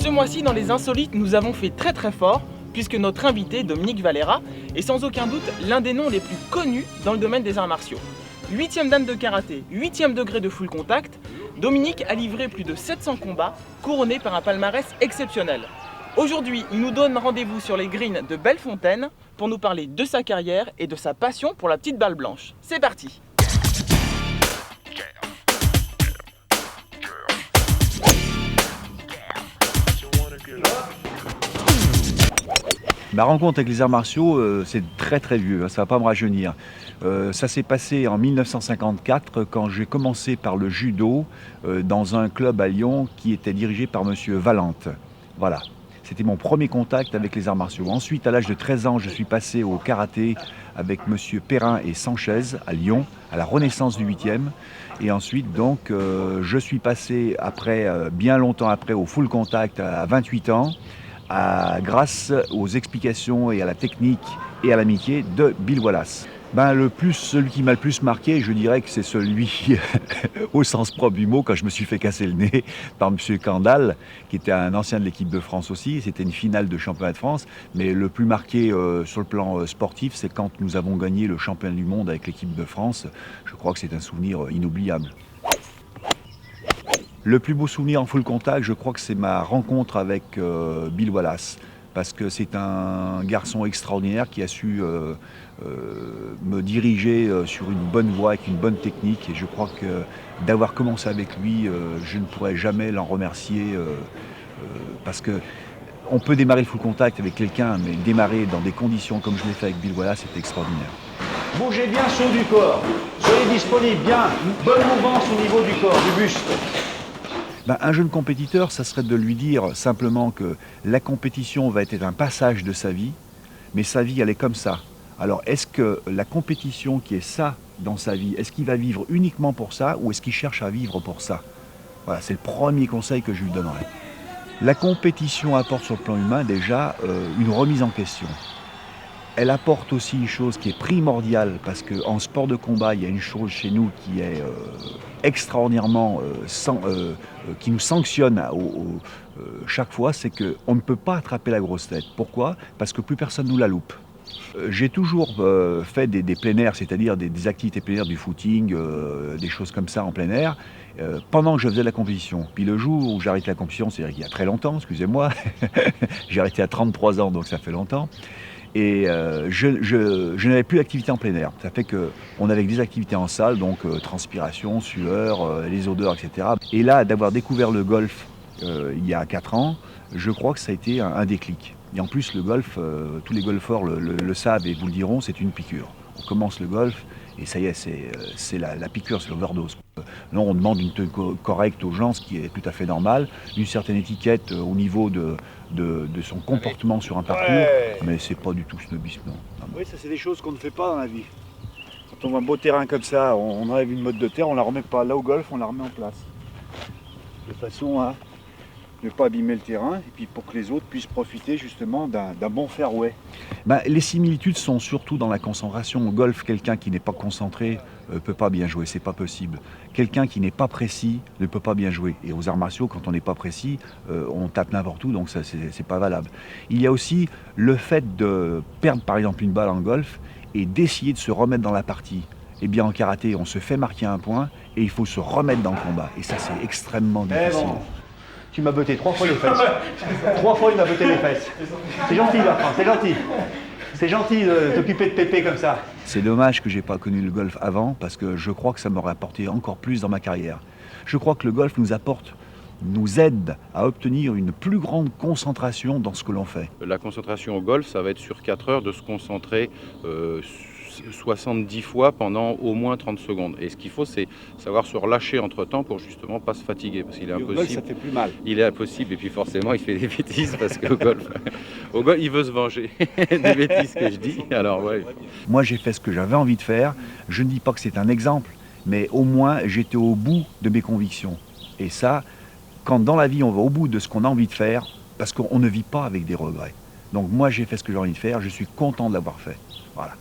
Ce mois-ci, dans les Insolites, nous avons fait très fort, puisque notre invité, Dominique Valera, est sans aucun doute l'un des noms les plus connus dans le domaine des arts martiaux. 8e dan de karaté, 8e degré de full contact, Dominique a livré plus de 700 combats, couronné par un palmarès exceptionnel. Aujourd'hui, il nous donne rendez-vous sur les greens de Bellefontaine pour nous parler de sa carrière et de sa passion pour la petite balle blanche. C'est parti! Ma rencontre avec les arts martiaux, c'est très vieux, ça ne va pas me rajeunir. Ça s'est passé en 1954 quand j'ai commencé par le judo dans un club à Lyon qui était dirigé par monsieur Valente. Voilà, c'était mon premier contact avec les arts martiaux. Ensuite, à l'âge de 13 ans, je suis passé au karaté avec monsieur Perrin et Sanchez à Lyon, à la Renaissance du 8e. Et ensuite, donc, je suis passé bien longtemps après au full contact à 28 ans. Grâce aux explications et à la technique et à l'amitié de Bill Wallace. Celui qui m'a le plus marqué, je dirais que c'est celui, au sens propre du mot, quand je me suis fait casser le nez par M. Kandal, qui était un ancien de l'équipe de France aussi. C'était une finale de championnat de France. Mais le plus marqué sur le plan sportif, c'est quand nous avons gagné le championnat du monde avec l'équipe de France. Je crois que c'est un souvenir inoubliable. Le plus beau souvenir en full contact, je crois que c'est ma rencontre avec Bill Wallace. Parce que c'est un garçon extraordinaire qui a su me diriger sur une bonne voie, avec une bonne technique. Et je crois que d'avoir commencé avec lui, je ne pourrais jamais l'en remercier. Parce qu'on peut démarrer le full contact avec quelqu'un, mais démarrer dans des conditions comme je l'ai fait avec Bill Wallace, c'est extraordinaire. Bougez bien sur du corps, soyez disponible, bien, bonne mouvance au niveau du corps, du buste. Un jeune compétiteur, ça serait de lui dire simplement que la compétition va être un passage de sa vie, mais sa vie, elle est comme ça. Alors, est-ce que la compétition qui est ça dans sa vie, est-ce qu'il va vivre uniquement pour ça ou est-ce qu'il cherche à vivre pour ça? Voilà, c'est le premier conseil que je lui donnerais. La compétition apporte sur le plan humain déjà une remise en question. Elle apporte aussi une chose qui est primordiale, parce qu'en sport de combat, il y a une chose chez nous qui est extraordinairement, qui nous sanctionne chaque fois, c'est qu'on ne peut pas attraper la grosse tête. Pourquoi? Parce que plus personne nous la loupe. J'ai toujours fait des plein air, c'est-à-dire des activités plein air, du footing, des choses comme ça en plein air, pendant que je faisais la compétition. Puis le jour où j'ai arrêté la compétition, c'est-à-dire qu'il y a très longtemps, excusez-moi, j'ai arrêté à 33 ans, donc ça fait longtemps. Et je n'avais plus d'activité en plein air. Ça fait qu'on avait des activités en salle, donc transpiration, sueur, les odeurs, etc. Et là, d'avoir découvert le golf il y a 4 ans, je crois que ça a été un déclic. Et en plus, le golf, tous les golfeurs le savent et vous le diront, c'est une piqûre. On commence le golf et ça y est, c'est la piqûre, c'est l'overdose. Là, on demande une tenue correcte aux gens, ce qui est tout à fait normal, une certaine étiquette au niveau de son comportement sur un parcours, mais c'est pas du tout snobisme, non. Oui, ça c'est des choses qu'on ne fait pas dans la vie. Quand on voit un beau terrain comme ça, on enlève une motte de terre, on la remet pas. Là au golf, on la remet en place. De façon à ne pas abîmer le terrain, et puis pour que les autres puissent profiter justement d'un bon fairway. Les similitudes sont surtout dans la concentration. Au golf, quelqu'un qui n'est pas concentré ne peut pas bien jouer, c'est pas possible. Quelqu'un qui n'est pas précis ne peut pas bien jouer. Et aux arts martiaux, quand on n'est pas précis, on tape n'importe où, donc ça c'est pas valable. Il y a aussi le fait de perdre par exemple une balle en golf et d'essayer de se remettre dans la partie. Eh bien en karaté, on se fait marquer un point et il faut se remettre dans le combat. Et ça c'est extrêmement difficile. Bon. Tu m'as botté 3 fois les fesses. 3 fois il m'a botté les fesses. C'est gentil Bertrand, c'est gentil. C'est gentil de t'occuper de Pépé comme ça. C'est dommage que j'ai pas connu le golf avant parce que je crois que ça m'aurait apporté encore plus dans ma carrière. Je crois que le golf nous aide à obtenir une plus grande concentration dans ce que l'on fait. La concentration au golf, ça va être sur 4 heures de se concentrer 70 fois pendant au moins 30 secondes. Et ce qu'il faut, c'est savoir se relâcher entre-temps pour justement pas se fatiguer. Parce qu'il est impossible. Au golf, ça fait plus mal. Il est impossible. Et puis forcément, il fait des bêtises parce qu'au golf, il veut se venger des bêtises que je dis. Alors, ouais. Moi, j'ai fait ce que j'avais envie de faire. Je ne dis pas que c'est un exemple, mais au moins, j'étais au bout de mes convictions. Et ça, quand dans la vie, on va au bout de ce qu'on a envie de faire, parce qu'on ne vit pas avec des regrets. Donc moi, j'ai fait ce que j'ai envie de faire. Je suis content de l'avoir fait. Voilà.